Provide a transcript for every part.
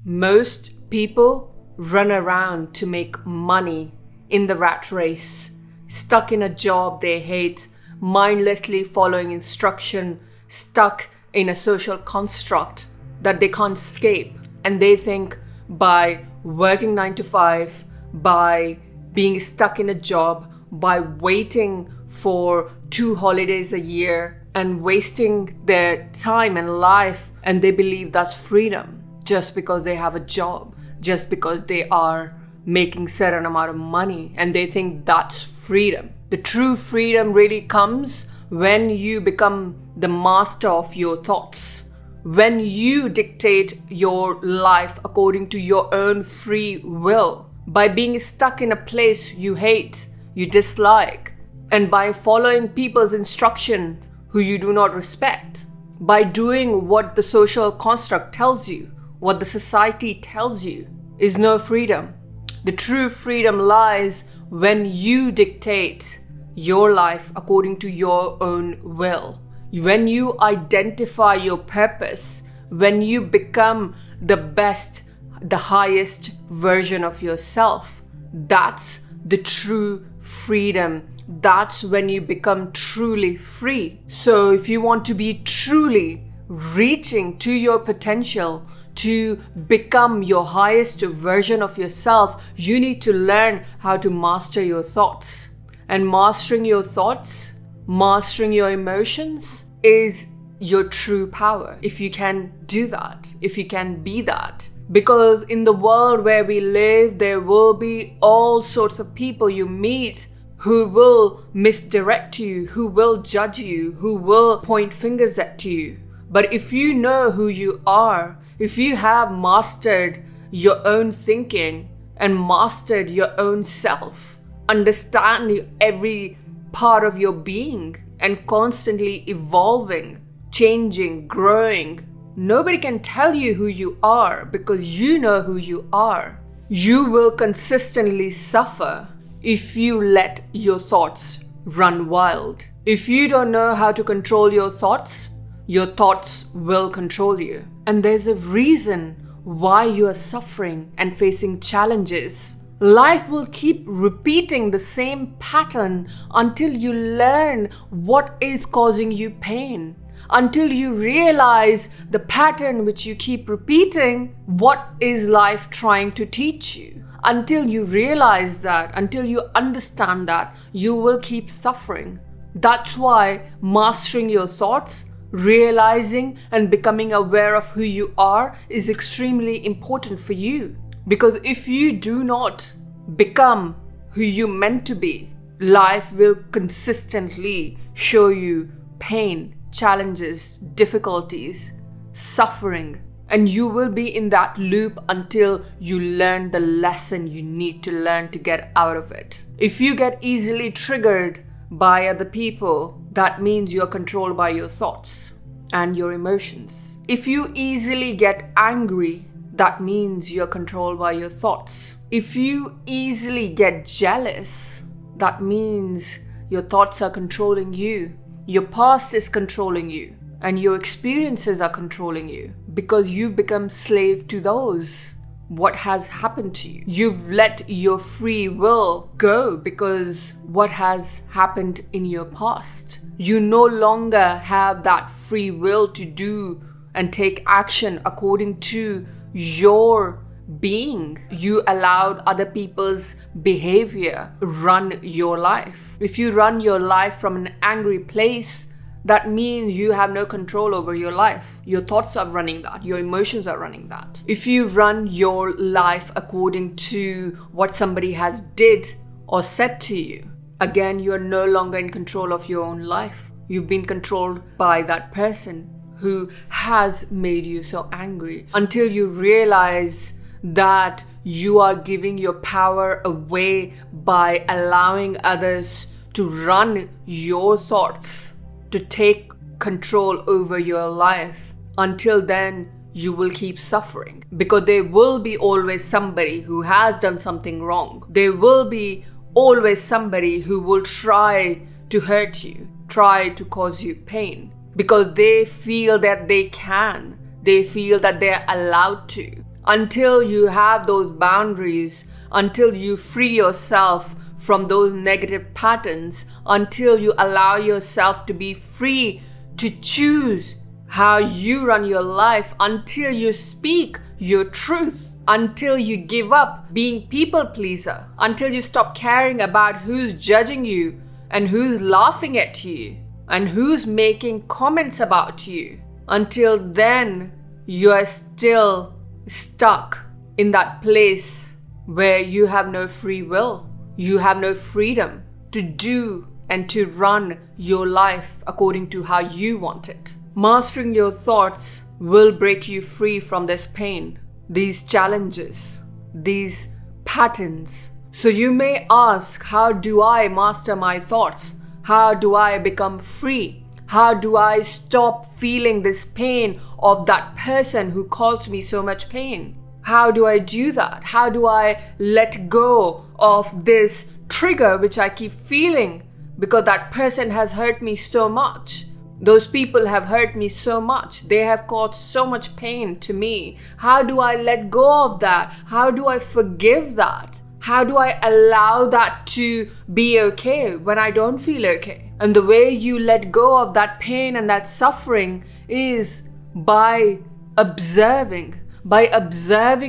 Most people run around to make money in the rat race, stuck in a job they hate, mindlessly following instruction, stuck in a social construct that they can't escape. And they think by working 9 to 5, by being stuck in a job, by waiting for 2 holidays a year and wasting their time and life, and they believe that's freedom just because they have a job, just because they are making certain amount of money, and they think that's freedom. The true freedom really comes when you become the master of your thoughts, when you dictate your life according to your own free will, by being stuck in a place you hate, you dislike, and by following people's instruction who you do not respect, by doing what the social construct tells you, what the society tells you, is no freedom. The true freedom lies when you dictate your life according to your own will. When you identify your purpose, when you become the best, the highest version of yourself, that's the true freedom. That's when you become truly free. So if you want to be truly reaching to your potential, to become your highest version of yourself, you need to learn how to master your thoughts. And mastering your thoughts, mastering your emotions is your true power. If you can do that, if you can be that. Because in the world where we live, there will be all sorts of people you meet who will misdirect you, who will judge you, who will point fingers at you. But if you know who you are, if you have mastered your own thinking and mastered your own self, understand every part of your being and constantly evolving, changing, growing, nobody can tell you who you are because you know who you are. You will consistently suffer if you let your thoughts run wild. If you don't know how to control your thoughts will control you. And there's a reason why you are suffering and facing challenges. Life will keep repeating the same pattern until you learn what is causing you pain. Until you realize the pattern which you keep repeating, what is life trying to teach you? Until you realize that, until you understand that, you will keep suffering. That's why mastering your thoughts, realizing and becoming aware of who you are is extremely important for you. Because if you do not become who you meant to be, life will consistently show you pain, challenges, difficulties, suffering, and you will be in that loop until you learn the lesson you need to learn to get out of it. If you get easily triggered by other people, that means you're controlled by your thoughts and your emotions. If you easily get angry, that means you're controlled by your thoughts. If you easily get jealous, that means your thoughts are controlling you. Your past is controlling you, and your experiences are controlling you because you've become slave to those. What has happened to you? You've let your free will go because what has happened in your past. You no longer have that free will to do and take action according to your being. You allowed other people's behavior run your life. If you run your life from an angry place, that means you have no control over your life. Your thoughts are running that. Your emotions are running that. If you run your life according to what somebody has did or said to you, again, you're no longer in control of your own life. You've been controlled by that person who has made you so angry, until you realize that you are giving your power away by allowing others to run your thoughts, to take control over your life. Until then, you will keep suffering because there will be always somebody who has done something wrong. There will be always somebody who will try to hurt you, try to cause you pain because they feel that they can. They feel that they're allowed to. until you have those boundaries, until you free yourself from those negative patterns, until you allow yourself to be free to choose how you run your life, until you speak your truth, until you give up being people pleaser, until you stop caring about who's judging you and who's laughing at you and who's making comments about you. Until then, you are still stuck in that place where you have no free will. You have no freedom to do and to run your life according to how you want it. Mastering your thoughts will break you free from this pain, these challenges, these patterns. So you may ask, how do I master my thoughts? How do I become free? How do I stop feeling this pain of that person who caused me so much pain? How do I do that? How do I let go of this trigger which I keep feeling because that person has hurt me so much? Those people have hurt me so much. They have caused so much pain to me. How do I let go of that? How do I forgive that? How do I allow that to be okay when I don't feel okay? And the way you let go of that pain and that suffering is by observing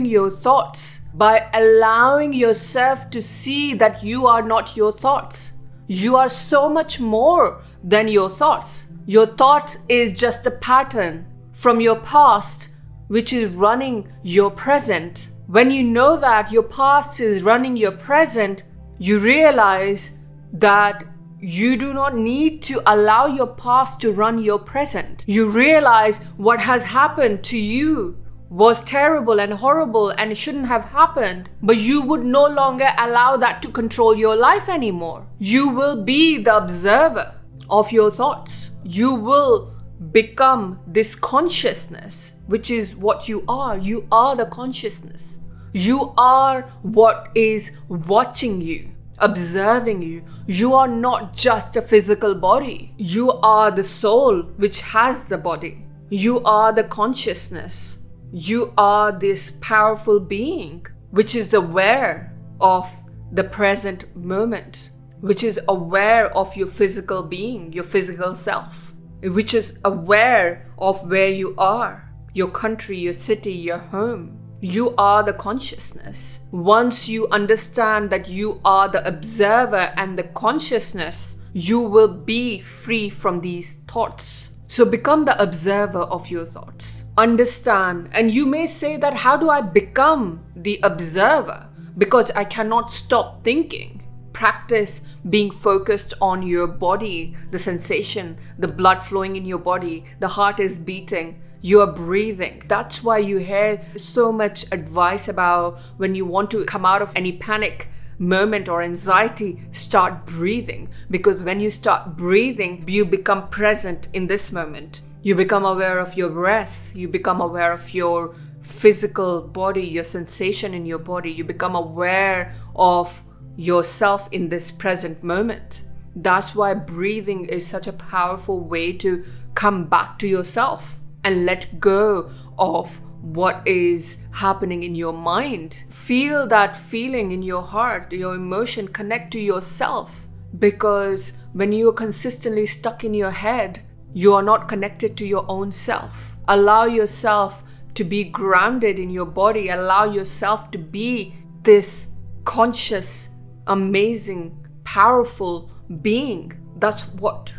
your thoughts, by allowing yourself to see that you are not your thoughts. You are so much more than your thoughts. Your thoughts is just a pattern from your past which is running your present. When you know that your past is running your present, you realize that you do not need to allow your past to run your present. You realize what has happened to you was terrible and horrible and it shouldn't have happened, but you would no longer allow that to control your life anymore. You will be the observer of your thoughts. You will become this consciousness, which is what you are. You are the consciousness. You are what is watching you, observing you. You are not just a physical body. You are the soul which has the body. You are the consciousness. You are this powerful being which is aware of the present moment, which is aware of your physical being, your physical self, which is aware of where you are, your country, your city, your home. You are the consciousness. Once you understand that you are the observer and the consciousness, you will be free from these thoughts. So become the observer of your thoughts. Understand. And you may say that, how do I become the observer? Because I cannot stop thinking. Practice being focused on your body, the sensation, the blood flowing in your body, the heart is beating. You are breathing. That's why you hear so much advice about when you want to come out of any panic moment or anxiety, start breathing. Because when you start breathing, you become present in this moment. You become aware of your breath. You become aware of your physical body, your sensation in your body. You become aware of yourself in this present moment. That's why breathing is such a powerful way to come back to yourself and let go of what is happening in your mind. Feel that feeling in your heart, your emotion, connect to yourself. Because when you are consistently stuck in your head, you are not connected to your own self. Allow yourself to be grounded in your body. Allow yourself to be this conscious, amazing, powerful being. That's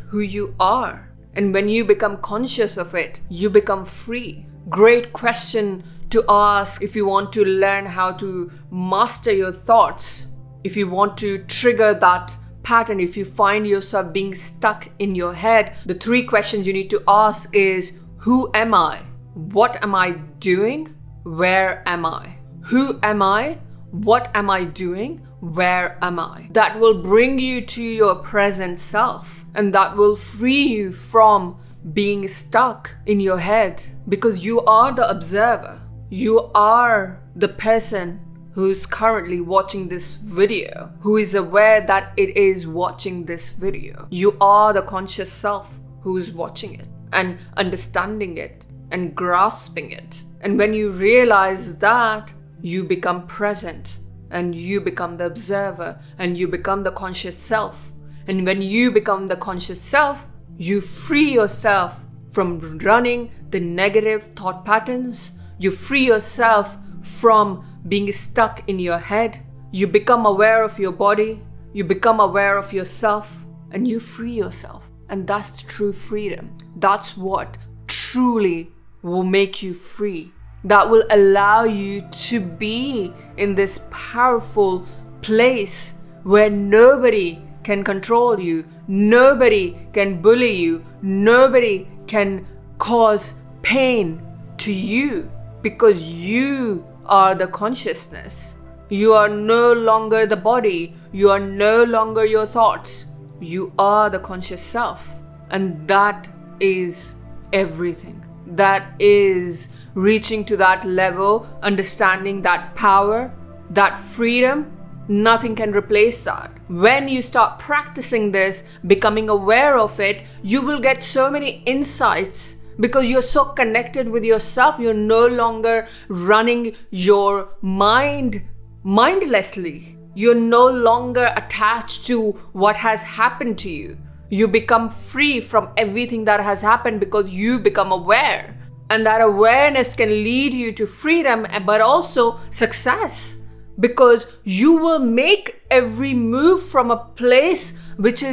who you are. And when you become conscious of it, you become free. Great question to ask if you want to learn how to master your thoughts. If you want to trigger that pattern, if you find yourself being stuck in your head, the 3 questions you need to ask is, who am I? What am I doing? Where am I? Who am I? What am I doing? Where am I? That will bring you to your present self, and that will free you from being stuck in your head, because you are the observer. You are the person who's currently watching this video, who is aware that it is watching this video. You are the conscious self who is watching it and understanding it and grasping it And when you realize that, you become present and you become the observer and you become the conscious self. And when you become the conscious self, you free yourself from running the negative thought patterns. You free yourself from being stuck in your head. You become aware of your body. You become aware of yourself and you free yourself. And that's true freedom. That's what truly will make you free. That will allow you to be in this powerful place where nobody can control you, nobody can bully you, nobody can cause pain to you, because you are the consciousness. You are no longer the body, you are no longer your thoughts, you are the conscious self. And that is everything. That is reaching to that level, understanding that power, that freedom. Nothing can replace that. When you start practicing this, becoming aware of it, you will get so many insights because you're so connected with yourself. You're no longer running your mind mindlessly. You're no longer attached to what has happened to you. You become free from everything that has happened because you become aware. And that awareness can lead you to freedom, but also success. Because you will make every move from a place which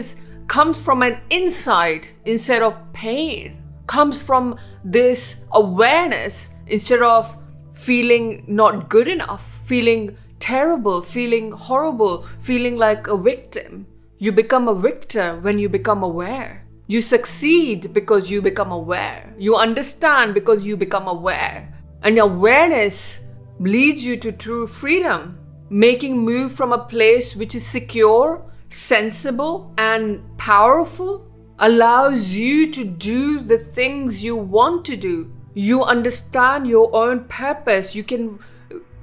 comes from an inside instead of pain. Comes from this awareness instead of feeling not good enough, feeling terrible, feeling horrible, feeling like a victim. You become a victor when you become aware. You succeed because you become aware. You understand because you become aware. And awareness leads you to true freedom. Making move from a place which is secure, sensible, and powerful allows you to do the things you want to do. You understand your own purpose. You can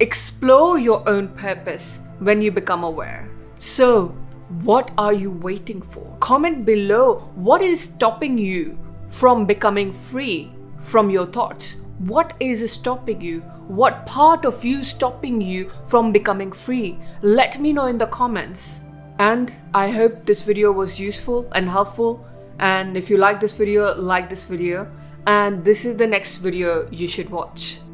explore your own purpose when you become aware. So, what are you waiting for? Comment below what is stopping you from becoming free from your thoughts. What is stopping you? What part of you stopping you from becoming free? Let me know in the comments. And I hope this video was useful and helpful. And if you like this video, like this video. And this is the next video you should watch.